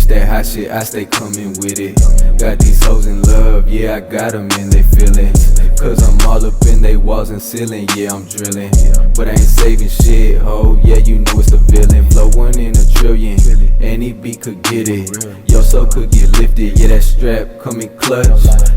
bitch, that hot shit, I stay coming with it. Got these hoes in love, yeah, I got them and they feelin'. Cause I'm all up in they walls and ceiling, yeah, I'm drilling. But I ain't saving shit, ho, yeah, you know it's the villain. Flow 1 in a trillion, any beat could get it. Your soul could get lifted, yeah, that strap come in clutch.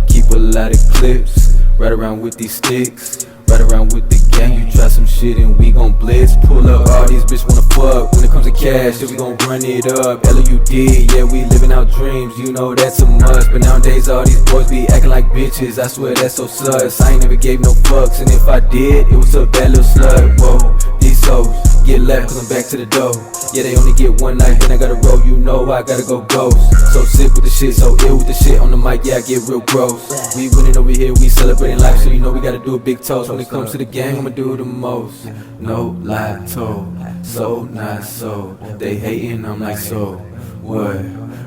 Keep a lot of clips, right around with these sticks. Right around with the gang, you try some shit and we gon' blitz. Pull up, all these bitch wanna fuck. When it comes to cash, yeah, we gon' run it up. L-O-U-D, yeah, we living our dreams, you know that's a must. But nowadays all these boys be acting like bitches, I swear that's so sus. I ain't never gave no fucks, and if I did, it was a bad little slut. Whoa, these hoes get left cause I'm back to the dough. Yeah, they only get one night, then I gotta roll, you know I gotta go ghost. So sick with the shit, so ill with the shit on the mic, yeah, I get real gross. We winning over here, we celebrating life, so you know we gotta do a big toast. When it comes to the gang, I'ma do the most. No lie told, so not so. They hating, I'm like, so what?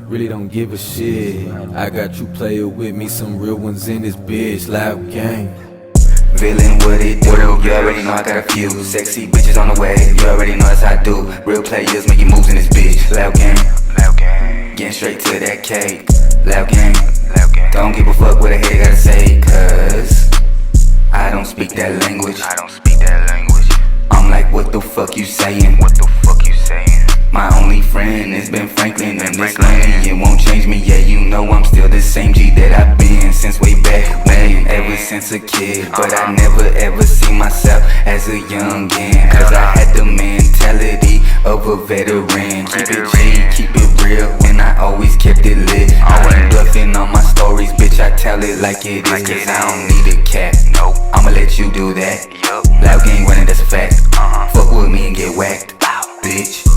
Really don't give a shit. I got you player with me, some real ones in this bitch. Loud gang. Villain, what it do? You already know I got a few sexy bitches on the way. You already know that's how I do. Real players making moves in this bitch. Loud gang, loud gang. Getting straight to that cake. Loud gang, loud gang. Don't give a fuck what a hater gotta say, cause I don't speak that language. I don't speak that language. I'm like, what the fuck you saying? What the fuck you saying? My only friend has been Franklin, and this lonely, it won't change me. Yeah, you know I'm still the same G that I've been since way back when, ever since a kid. But I never ever see myself as a youngin', cause I had the mentality of a veteran. Keep it G, keep it real, and I always kept it lit. I ain't bluffing on my stories, bitch, I tell it like it is. Cause I don't need a cap, nope, I'ma let you do that. Loud gang running, that's a fact. Fuck with me and get whacked, bitch.